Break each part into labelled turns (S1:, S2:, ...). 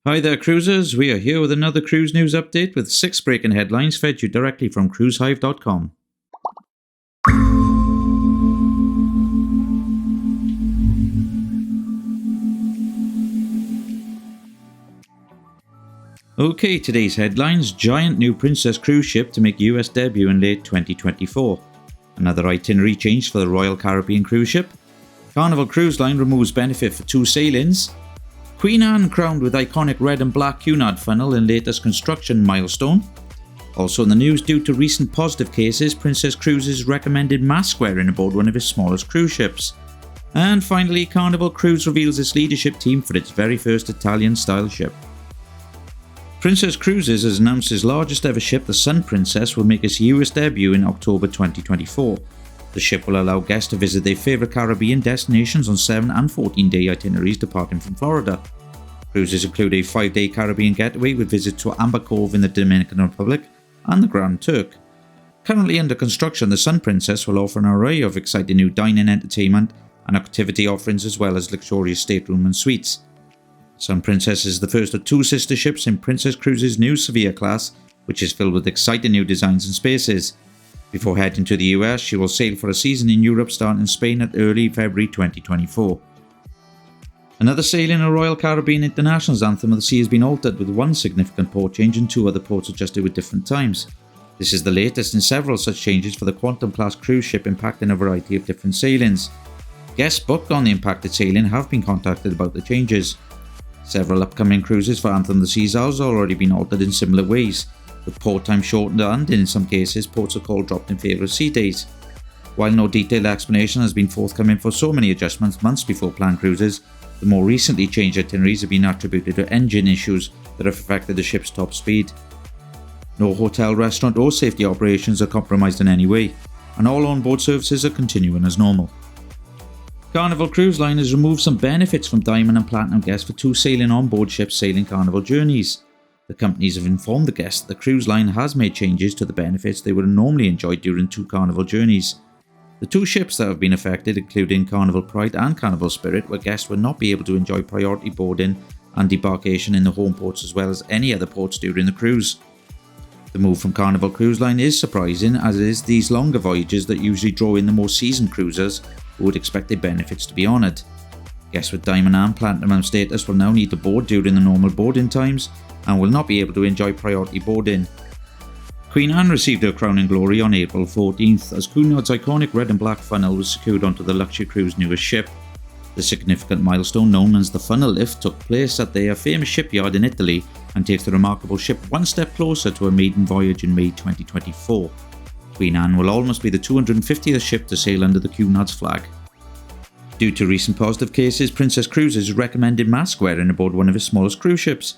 S1: Hi there cruisers, we are here with another cruise news update with 6 breaking headlines fed you directly from cruisehive.com. Okay, today's headlines: giant new Princess cruise ship to make US debut in late 2024. Another itinerary change for the Royal Caribbean cruise ship. Carnival Cruise Line removes benefit for 2 sailings. Queen Anne crowned with iconic red and black Cunard funnel in latest construction milestone. Also in the news, due to recent positive cases, Princess Cruises recommended mask wearing aboard one of its smallest cruise ships. And finally, Carnival Cruise reveals its leadership team for its very first Italian-style ship. Princess Cruises has announced its largest ever ship, the Sun Princess, will make its US debut in October 2024. The ship will allow guests to visit their favourite Caribbean destinations on 7 and 14-day itineraries departing from Florida. Cruises include a 5-day Caribbean getaway with visits to Amber Cove in the Dominican Republic and the Grand Turk. Currently under construction, the Sun Princess will offer an array of exciting new dining, entertainment and activity offerings, as well as luxurious stateroom and suites. Sun Princess is the first of 2 sister ships in Princess Cruises' new Severe class, which is filled with exciting new designs and spaces. Before heading to the US, she will sail for a season in Europe, starting in Spain at early February 2024. Another sailing of Royal Caribbean International's Anthem of the Sea has been altered, with 1 significant port change and 2 other ports adjusted with different times. This is the latest in several such changes for the Quantum class cruise ship, impacting a variety of different sailings. Guests booked on the impacted sailing have been contacted about the changes. Several upcoming cruises for Anthem of the Seas have already been altered in similar ways, with port time shortened and, in some cases, ports of call dropped in favour of sea days. While no detailed explanation has been forthcoming for so many adjustments months before planned cruises, the more recently changed itineraries have been attributed to engine issues that have affected the ship's top speed. No hotel, restaurant or safety operations are compromised in any way, and all on-board services are continuing as normal. Carnival Cruise Line has removed some benefits from Diamond and Platinum guests for 2 sailing on-board ships sailing Carnival journeys. The companies have informed the guests that the cruise line has made changes to the benefits they would normally enjoy during 2 Carnival journeys. The 2 ships that have been affected, including Carnival Pride and Carnival Spirit, where guests will not be able to enjoy priority boarding and debarkation in the home ports as well as any other ports during the cruise. The move from Carnival Cruise Line is surprising, as it is these longer voyages that usually draw in the more seasoned cruisers who would expect their benefits to be honoured. Guests with Diamond and Platinum status will now need to board during the normal boarding times and will not be able to enjoy priority boarding. Queen Anne received her crowning glory on April 14th as Cunards' iconic red and black funnel was secured onto the luxury cruise newest ship. The significant milestone, known as the funnel lift, took place at their famous shipyard in Italy and takes the remarkable ship one step closer to her maiden voyage in May 2024. Queen Anne will almost be the 250th ship to sail under the Cunards flag. Due to recent positive cases, Princess Cruises recommended mask wearing aboard one of its smallest cruise ships.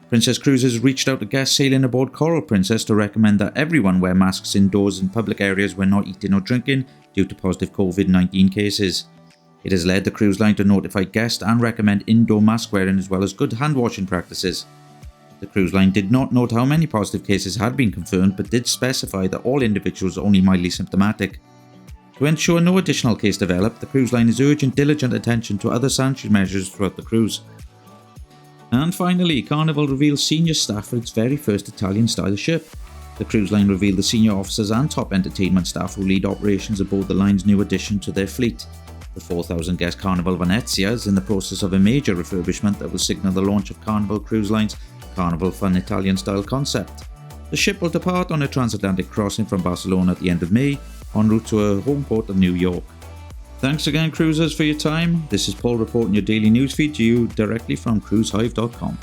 S1: Princess Cruises reached out to guests sailing aboard Coral Princess to recommend that everyone wear masks indoors in public areas when not eating or drinking due to positive COVID-19 cases. It has led the cruise line to notify guests and recommend indoor mask wearing as well as good hand washing practices. The cruise line did not note how many positive cases had been confirmed, but did specify that all individuals are only mildly symptomatic. To ensure no additional case developed, the cruise line is urging diligent attention to other sanitary measures throughout the cruise. And finally, Carnival reveals senior staff for its very first Italian-style ship. The cruise line revealed the senior officers and top entertainment staff who lead operations aboard the line's new addition to their fleet. The 4,000-guest Carnival Venezia is in the process of a major refurbishment that will signal the launch of Carnival Cruise Line's Carnival Fun Italian-style concept. The ship will depart on a transatlantic crossing from Barcelona at the end of May, en route to her home port of New York. Thanks again, cruisers, for your time. This is Paul reporting your daily news feed to you directly from cruisehive.com.